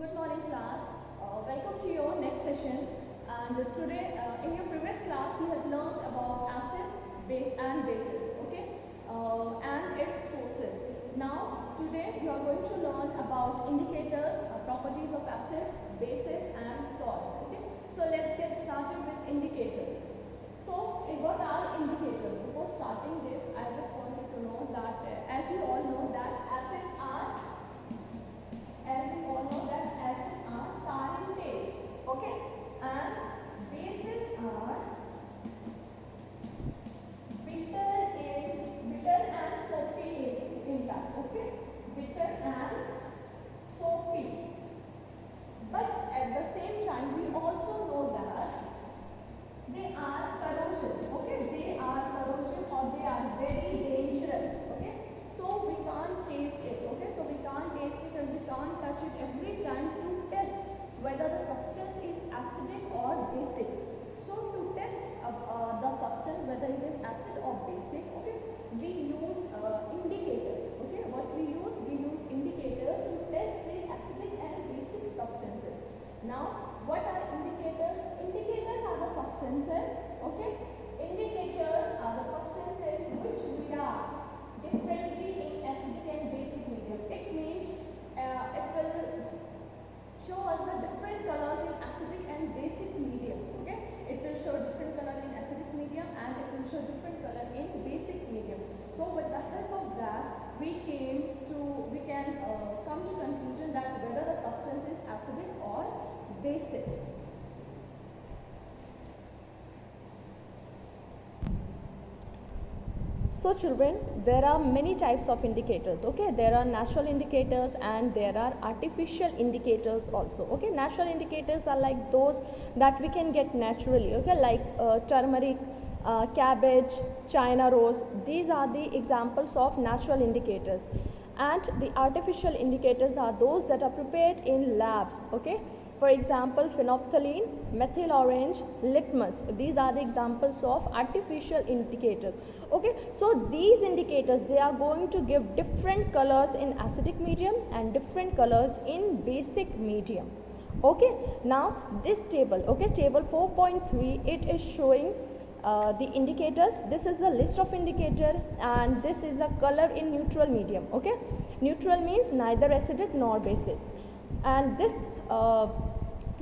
Good morning class. Welcome to your next session. And today in your previous class you have learned about acids, base and bases, okay, and its sources. Now today you are going to learn about indicators, properties of acids, bases and salt. Okay, so let's get started with indicators. So what are indicators? Before starting this, I just wanted to know that as you all know that acids are, as you all know that acids are sour in taste, okay, and bases are bitter and soapy in fact, okay, bitter and soapy. But at the same time, we also know that they are corrosive, okay, they are corrosive or they are very dangerous, okay, so we can't taste it, okay, so we can't taste it and we can't touch it every time to test whether the substance is acidic or basic. So to test the substance whether it is acid or basic, okay, we use indicators, okay, what we use indicators to test the acidic and basic substances. Now what are indicators? Indicators are the substances, okay, indicators are the substances which react differently in acidic and basic medium. It means it will show us the different colors in acidic and basic medium, okay, it will show different color in acidic medium and it will show different color in basic medium. So with the help of that we can come to conclusion that whether the substance is acidic or basic. So children, there are many types of indicators, okay, there are natural indicators and there are artificial indicators also, okay. Natural indicators are like those that we can get naturally, okay, like turmeric, cabbage, China rose. These are the examples of natural indicators, and the artificial indicators are those that are prepared in labs, okay. For example, phenolphthalein, methyl orange, litmus. These are the examples of artificial indicators, okay. So these indicators, they are going to give different colors in acidic medium and different colors in basic medium, okay. Now this table, okay, table 4.3, it is showing the indicators. This is the list of indicator and this is the color in neutral medium, okay. Neutral means neither acidic nor basic, and this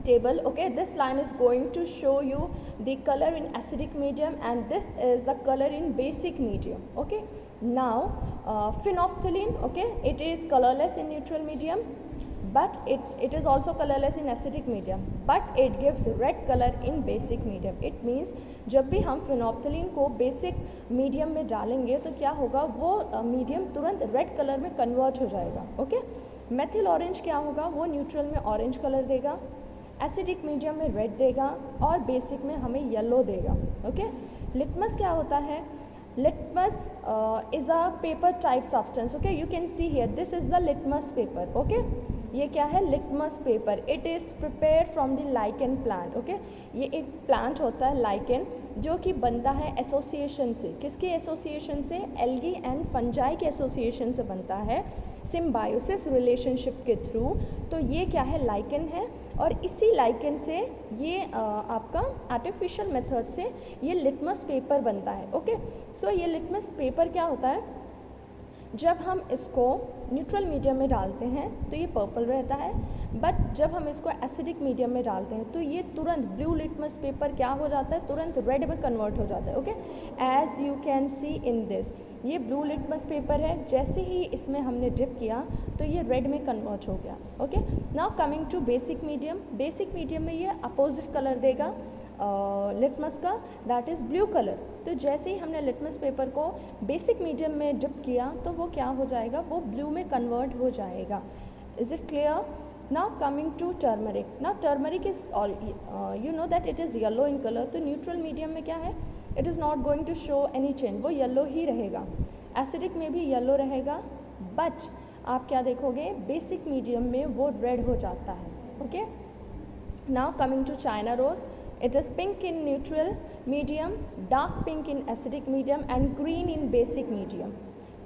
table, okay, this line is going to show you the color in acidic medium and this is the color in basic medium, okay. Now phenolphthalein, okay, it is colorless in neutral medium but it is also colorless in acidic medium, but it gives red color in basic medium. It means जब भी हम phenolphthalein को basic medium में डालेंगे तो क्या होगा, वो medium तुरंत red color में convert हो जाएगा, okay. methyl orange क्या होगा, वो neutral में orange color देगा, acidic medium में red देगा और basic में हमें yellow देगा, okay. litmus क्या होता है, litmus is a paper type substance, okay. You can see here this is the litmus paper, okay. ये क्या है, litmus paper. It is prepare from the lichen plant, okay. ये एक प्लांट होता है लाइकेन जो कि बनता है एसोसिएशन से. किसके एसोसिएशन से, एल्गी एंड फंजाई के एसोसिएशन से बनता है, सिम्बायोसिस रिलेशनशिप के थ्रू. तो ये क्या है, लाइकेन है और इसी लाइकेन से ये आपका आर्टिफिशियल मेथड से ये लिटमस पेपर बनता है, ओके. सो ये लिटमस पेपर क्या होता है, जब हम इसको न्यूट्रल मीडियम में डालते हैं तो ये पर्पल रहता है, बट जब हम इसको एसिडिक मीडियम में डालते हैं तो ये तुरंत ब्लू लिटमस पेपर क्या हो जाता है, तुरंत रेड में कन्वर्ट हो जाता है, okay. As you can see in this, ये ब्लू लिटमस पेपर है, जैसे ही इसमें हमने डिप किया तो ये रेड में कन्वर्ट हो गया, okay. Now coming to basic medium, basic medium में ये अपोजिट कलर देगा लिटमस का, दैट इज़ ब्लू कलर. तो जैसे ही हमने लिटमस पेपर को बेसिक मीडियम में डिप किया तो वो क्या हो जाएगा, वो ब्लू में कन्वर्ट हो जाएगा. Is it clear? Now coming to turmeric. Now turmeric is all you know that it is yellow in colour. तो न्यूट्रल मीडियम में क्या है, it is not going to show any change, वो yellow ही रहेगा. Acidic में भी yellow रहेगा, बट आप क्या देखोगे, बेसिक मीडियम में वो रेड हो जाता है, okay. Now coming to China rose, it is pink in neutral medium, dark pink in acidic medium and green in basic medium.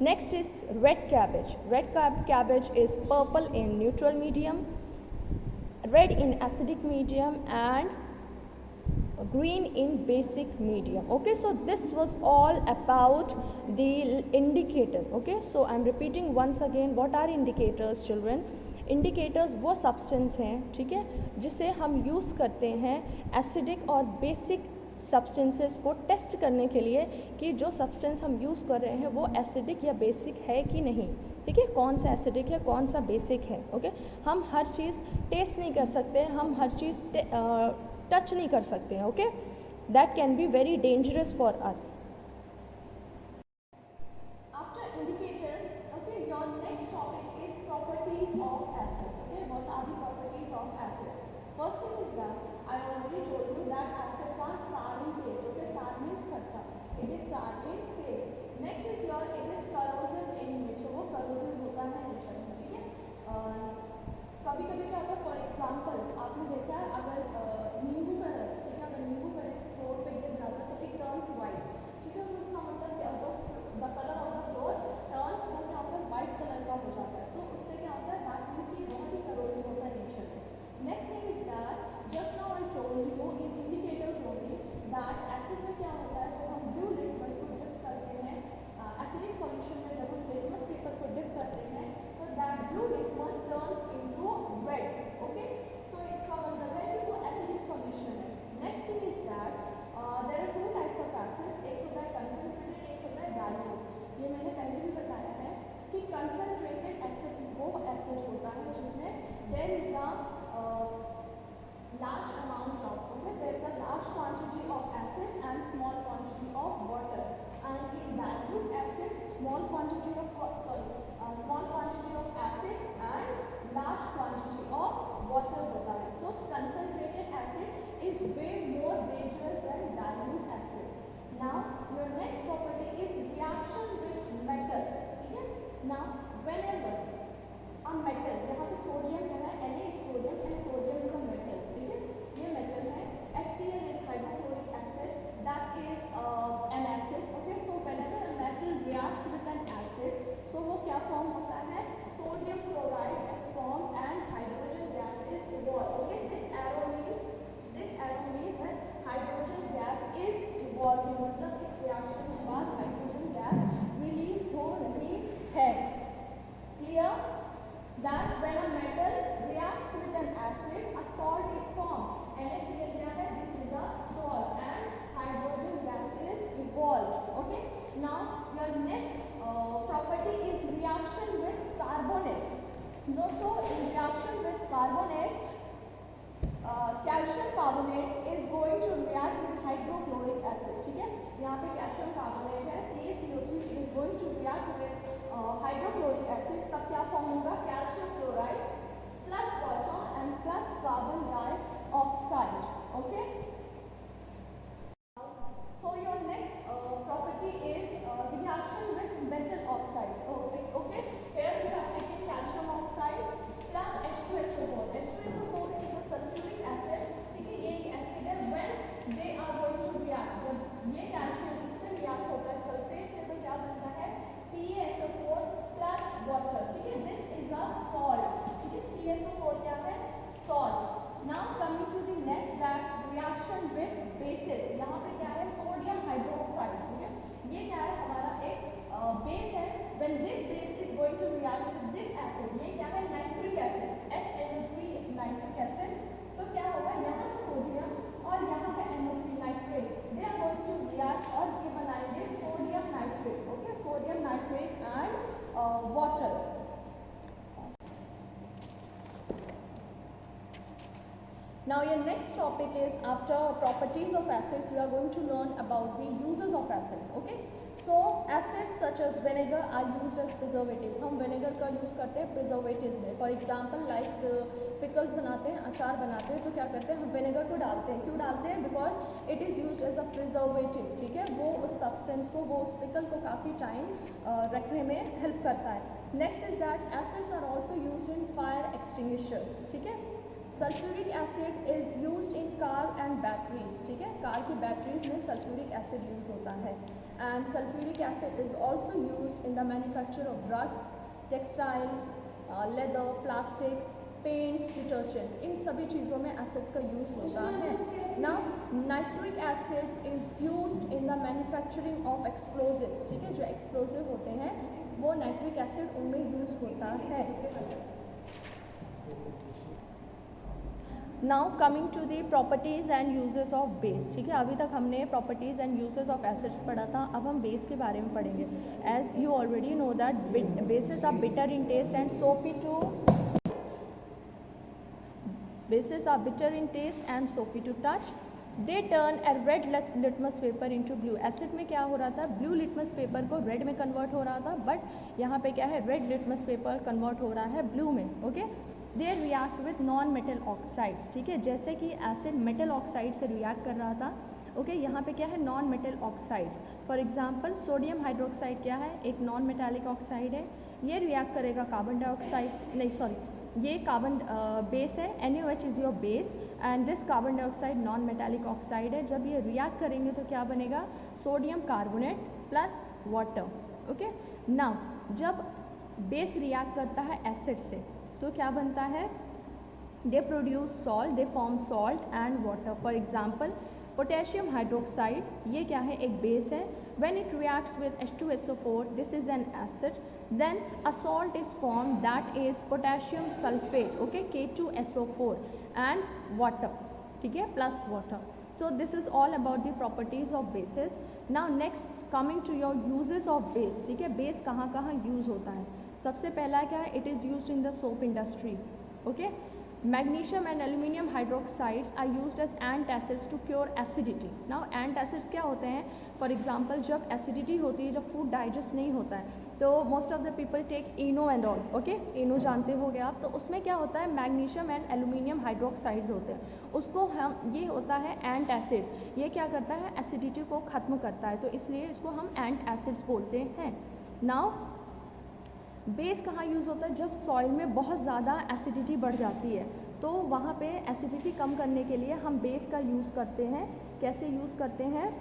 Next is red cabbage. Red cabbage is purple in neutral medium, red in acidic medium and green in basic medium. Okay, so this was all about the indicator. Okay, so I'm repeating once again, what are indicators children? Indicators वो substance हैं, ठीक है, जिसे हम use करते हैं acidic और basic substances को टेस्ट करने के लिए कि जो सब्सटेंस हम यूज़ कर रहे हैं वो एसिडिक या बेसिक है कि नहीं, ठीक है, कौन सा एसिडिक है कौन सा बेसिक है. ओके, हम हर चीज़ टेस्ट नहीं कर सकते, हम हर चीज़ टच नहीं कर सकते हैं. Okay, that can be very dangerous for us. After indicators, okay, your next topic is properties of acids. Okay, what are the properties of acid? First thing is that I already told you that acids are sour in taste. Okay, sour means खट्टा. It is sour in taste. Next is your, it is corrosive in nature. वो corrosive होता है nature में, ठीक है. कभी कभी क्या होता है, फॉर एग्जाम्पल आपने देखा है अगर नींबू का रस, ठीक है, अगर नींबू का रस फ्लोर पे गिर जाता है तो इट टर्न्स वाइट, ठीक है, तो उसका मतलब क्या होता है, the colour of the floor turns, वो क्या होता है, वाइट कलर का हो जाता है. तो उससे क्या होता है, दैट मीन्स कि बहुत ही करोसिव होता है नेचर में. Next thing is that just now I told you in indicators only that acid में क्या होता है, जब हम ब्लू लिटमस को डिप करते हैं एसिडिक सॉल्यूशन में, जब हम लिटमस पेपर को डिप करते हैं तो that blue litmus turns into red. Okay, so इसका मतलब है कि वो एसिडिक सॉल्यूशन है. Next thing is that there are two types of acids, एक होता है कंसंट्रेटेड, एक होता है डाइल्यूट. ये मैंने पहले भी बताया है कि कंसंट्रेटेड एसिड वो एसिड होता है जिसमें there is a large amount of, okay, there is a large quantity of acid and small quantity of water, and in dilute acid small quantity of small quantity of acid and large quantity of water होता है. So concentrated acid is way more dangerous than dilute acid. Now your next property is reaction with metals, ठीक है. Now whenever a metal, यहाँ पे sodium है, Na is sodium and sodium is a metal, ठीक है, ये metal है. HCl is hydrochloric acid, that is an acid. Okay, so whenever a metal reacts with an acid, so वो क्या form होता है, sodium chloride is formed and hydrogen gas is evolved. Okay, this arrow means that hydrogen gas is evolving, मतलब इस reaction के बाद hydrogen gas release हो रही है. Clear? That when a metal reacts with an acid, a salt is formed. NaCl क्या है? This is a salt and hydrogen gas is evolved. Okay. Now your next property is reaction with carbonates. No, so in reaction with carbonates, calcium carbonate is going to react with hydrochloric acid. ठीक है, यहाँ पे calcium carbonate है, CaCO3 is going to react with hydrochloric acid. तब क्या form होगा, calcium chloride plus water and plus carbon dioxide. Okay. So your next property is reaction with metal oxides. Okay. Here we have taken calcium oxide plus H2SO4. H2SO4 is a sulfuric acid. ठीक है, ये acid है. When they are going to react, जब ये calcium इससे react होता है sulphate से, तो क्या बनता है, CaSO4 plus water. ठीक है, this is a salt. ठीक है, CaSO4 क्या है, salt. Now coming to the next, that reaction with bases. यहाँ पे क्या है, सोडियम हाइड्रोक्साइड. ठीक है, ये क्या है, हमारा एक बेस है. When this base is going to react with this acid, ये क्या है, nitric acid. HNO3 is nitric acid. तो क्या होगा, यहाँ पे सोडियम और यहाँ पे NO3 nitrate, they are going to react और ये बनाएंगे sodium nitrate. Okay, sodium nitrate and water. Now your next topic is, after properties of acids, we are going to learn about the uses of acids. Okay, so acids such as vinegar are used as preservatives. हम vinegar का use करते हैं preservatives में. For example, like pickles बनाते हैं, अचार बनाते हैं, तो क्या करते हैं, हम vinegar को डालते हैं. क्यों डालते हैं, because it is used as a preservative. ठीक है, वो उस substance को, वो उस pickle को काफ़ी time रखने में help करता है. Next is that acids are also used in fire extinguishers. ठीक है, sulphuric acid is used in car and batteries. ठीक है, कार की बैटरीज में सल्फ्यूरिक एसिड यूज होता है. And sulphuric acid is also used in the manufacture of drugs, textiles, leather, plastics, paints, detergents, इन सभी चीज़ों में एसिड्स का यूज़ होता है। Now nitric acid is used in the manufacturing of explosives, ठीक है, जो एक्सप्लोजिव होते हैं वो नाइट्रिक एसिड उनमें यूज़ होता है। Now coming to the properties and uses of base, ठीक है, अभी तक हमने properties and uses of acids पढ़ा था, अब हम बेस के बारे में पढ़ेंगे। As you already know that bases are bitter in taste and soapy to bases are bitter in taste and soapy to touch. They turn a red litmus paper into blue. Acid में क्या हो रहा था, blue litmus paper को red में convert हो रहा था, बट यहाँ पे क्या है, रेड लिटमस पेपर कन्वर्ट हो रहा है ब्लू में। Okay, they react with non metal oxides, ठीक है, जैसे कि एसिड मेटल ऑक्साइड से रिएक्ट कर रहा था। ओके, यहाँ पे क्या है, non metal oxides. For example sodium hydroxide क्या है, एक नॉन मेटालिक ऑक्साइड है, ये रिएक्ट करेगा कार्बन डाइऑक्साइड, नहीं सॉरी, ये कार्बन बेस है, NaOH is your base and this carbon dioxide non metallic oxide है। जब ये रिएक्ट करेंगे तो क्या बनेगा, sodium carbonate plus water. Okay, now जब बेस रिएक्ट करता है एसिड से तो क्या बनता है, they produce salt, they form salt and water. For example potassium hydroxide, ये क्या है, एक बेस है। When it reacts with H2SO4, this is an acid, then a salt is formed, that is potassium sulfate, okay, K2SO4 and water, ठीक है, plus water. So this is all about the properties of bases. Now next coming to your uses of base, ठीक है, base कहाँ कहाँ use होता है। सबसे पहला क्या है, it is used in the soap industry, okay. Magnesium and aluminium hydroxides are used as antacids to cure acidity. Now antacids क्या होते हैं, फॉर एग्जाम्पल जब एसिडिटी होती है, जब फूड डाइजेस्ट नहीं होता है, तो most of the people take Eno and all, okay, Eno जानते हो गए आप, तो उसमें क्या होता है, मैग्नीशियम एंड एल्यूमिनियम हाइड्रोक्साइड्स होते हैं, उसको हम, ये होता है एंटासिड्स, ये क्या करता है, एसिडिटी को ख़त्म करता है, तो इसलिए इसको हम एंटासिड्स बोलते हैं। नाउ बेस कहाँ यूज़ होता है, जब सॉइल में बहुत ज़्यादा एसिडिटी बढ़ जाती है, तो वहाँ पे एसिडिटी कम करने के लिए हम बेस का यूज़ करते हैं। कैसे यूज़ करते हैं,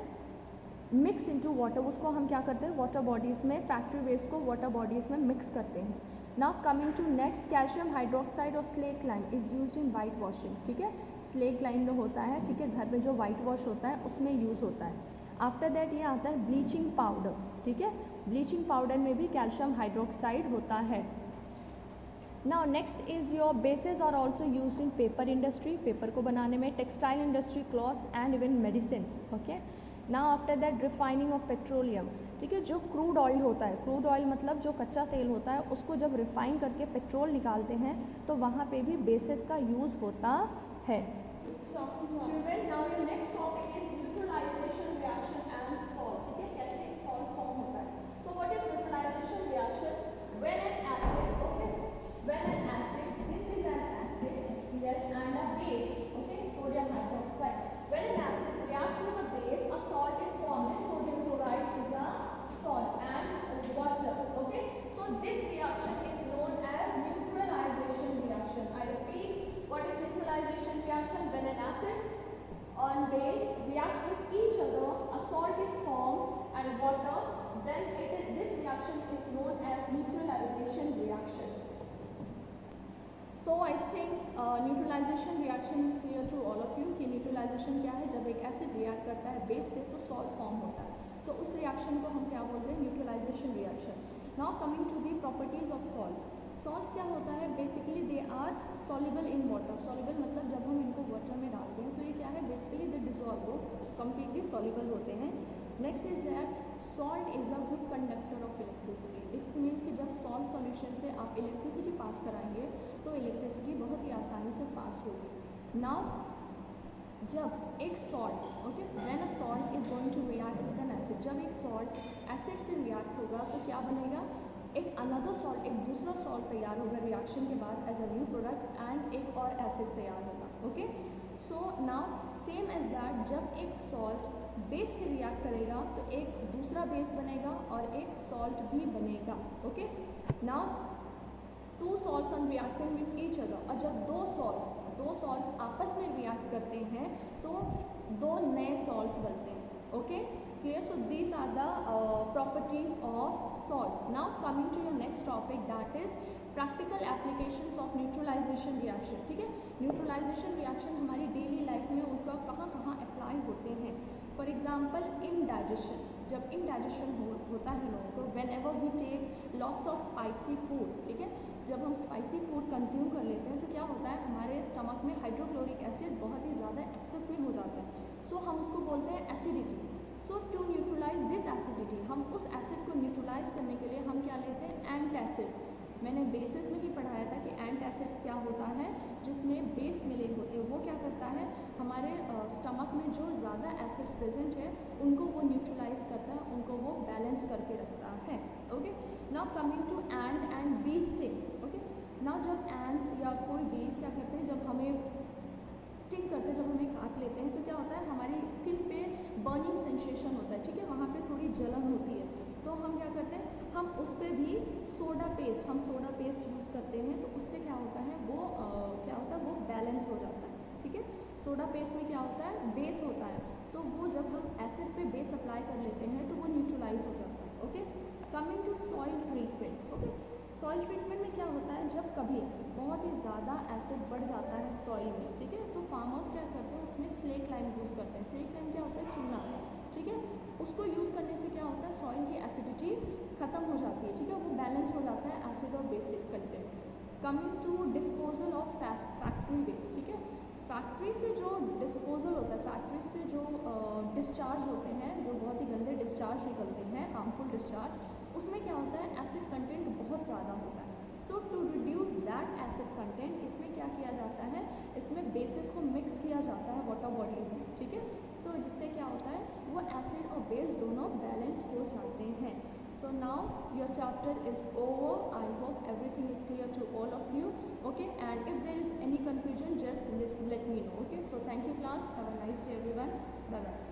मिक्स इनटू वाटर, उसको हम क्या करते हैं, वाटर बॉडीज़ में, फैक्ट्री वेस्ट को वाटर बॉडीज़ में मिक्स करते हैं। Now coming to next, calcium hydroxide और slake lime is used in white washing, ठीक है, स्लेक लाइम जो होता है, ठीक है, घर में जो वाइट वॉश होता है उसमें यूज़ होता है। आफ्टर दैट ये आता है ब्लीचिंग पाउडर, ठीक है, ब्लीचिंग पाउडर में भी कैल्शियम हाइड्रोक्साइड होता है। Now next is your bases are also used in paper industry, paper को बनाने में, textile industry, clothes and even medicine. Okay, now after that refining of petroleum, ठीक है, जो क्रूड ऑयल होता है, क्रूड ऑयल मतलब जो कच्चा तेल होता है, उसको जब रिफाइन करके पेट्रोल निकालते हैं तो वहाँ पे भी बेसेस का यूज़ होता है। Children, now your next topic is neutralization reaction and salt, ठीक है, कैसे एक सॉल्ट फॉर्म होता है। So what is neutralization reaction, when an acid, okay, when an acid, this is an acid, HCl, and a base, okay, sodium hydroxide. When an acid reacts with a base, a salt is formed. Sodium chloride is a salt and water, okay. So this reaction is known as neutralization reaction. I repeat, what is neutralization reaction? When an acid and base reacts with each other, a salt is formed and water, then this reaction is known as neutralization reaction. So I think neutralization reaction is clear to all of you कि neutralization क्या है, जब एक acid react करता है base से तो salt form होता है। सो उस रिएक्शन को हम क्या बोलते हैं, neutralization reaction. Now coming to the properties of salts, salts क्या होता है, basically they are soluble in water, soluble मतलब जब हम इनको वाटर में डालते हैं तो ये क्या है, बेसिकली दे डिजॉल्व, वो कम्प्लीटली सॉल्युबल होते हैं। Next is that salt is a good conductor of electricity, it means कि जब सॉल्ट सॉल्यूशन से आप इलेक्ट्रिसिटी पास कराएंगे तो इलेक्ट्रिसिटी बहुत ही आसानी से पास होगी। नाउ जब एक salt, okay, when a salt is going to react with an acid, जब एक सॉल्ट एसिड से रिएक्ट होगा तो क्या बनेगा, एक अनदर सॉल्ट, एक दूसरा सॉल्ट तैयार होगा रिएक्शन के बाद as a new product, and एक और एसिड तैयार होगा। Okay, so now same as that, जब एक सॉल्ट बेस से रिएक्ट करेगा तो एक दूसरा बेस बनेगा और एक सॉल्ट भी बनेगा। Okay, now two salts are reacting with each other, और जब दो सॉल्ट्स आपस में रिएक्ट करते हैं तो दो नए सॉल्ट्स बनते हैं। Okay, clear, so these are the properties of salts. Now coming to your next topic, that is practical applications of neutralization reaction, ठीक है। न्यूट्रलाइजेशन रिएक्शन हमारी डेली लाइफ में उसका कहाँ कहाँ अप्लाई होते हैं। फॉर एग्जांपल इनडाइजेशन, जब इनडाइजेशन होता है लोगों को, whenever we take lots of spicy food, ठीक है, जब हम स्पाइसी फूड कंज्यूम कर लेते हैं तो क्या होता है, हमारे स्टमक में हाइड्रोक्लोरिक एसिड बहुत ही ज़्यादा एक्सेस में हो जाता है। सो हम उसको बोलते हैं acidity. So to neutralize this acidity, हम उस एसिड को न्यूट्रलाइज करने के लिए हम क्या लेते हैं, एंटासिड्स। मैंने बेसिस में ही पढ़ाया था कि एंटासिड्स क्या होता है, जिसमें बेस मिले होते हैं, वो क्या करता है, हमारे स्टमक में जो ज़्यादा एसिड्स प्रेजेंट है उनको वो न्यूट्रलाइज करता है, उनको वो बैलेंस करके रखता है। Okay, now coming to ant bee sting. Okay, now जब एंड्स या कोई बीज क्या करते हैं, जब हमें स्टिंग करते हैं, जब हमें काट लेते हैं तो क्या होता है, हमारी स्किन पे बर्निंग सेंसेशन होता है, ठीक है, वहाँ पे थोड़ी जलन होती है। तो हम क्या करते हैं, हम उस पर भी सोडा पेस्ट यूज़ करते हैं, तो उससे क्या होता है, वो क्या होता है, वो बैलेंस हो जाता है, ठीक है। सोडा पेस्ट में क्या होता है, बेस होता है, तो वो जब हम एसिड पे बेस अप्लाई कर लेते हैं तो वो न्यूट्रलाइज हो जाता है। Okay, coming to soil treatment. Okay, soil treatment में क्या होता है, जब कभी बहुत ही ज़्यादा एसिड बढ़ जाता है सॉइल में, ठीक है, तो फार्मर्स क्या करते हैं, उसमें स्लेट लाइम यूज़ करते हैं। स्लेट लाइम क्या होता है, चूना, ठीक है, उसको यूज़ करने से क्या होता है, सॉइल की एसिडिटी ख़त्म हो जाती है, ठीक है, वो बैलेंस हो जाता है एसिड और basic content. Coming to disposal of factory waste, ठीक है, फैक्ट्री से जो डिस्पोजल होता है, फैक्ट्री से जो डिस्चार्ज होते हैं, जो बहुत ही गंदे डिस्चार्ज निकलते हैं, हार्मफुल डिस्चार्ज, उसमें क्या होता है, एसिड कंटेंट बहुत ज़्यादा होता है। So to reduce that acid content, इसमें क्या किया जाता है, इसमें बेसिस को मिक्स किया जाता है वाटर बॉडीज़ में, ठीक है, तो जिससे क्या होता है, वो एसिड और बेस दोनों बैलेंस हो जाते हैं। So now your chapter is over. I hope everything is clear to all of you. Okay, and if there is any confusion, just let me know. Okay, so thank you class. Have a nice day everyone. Bye bye.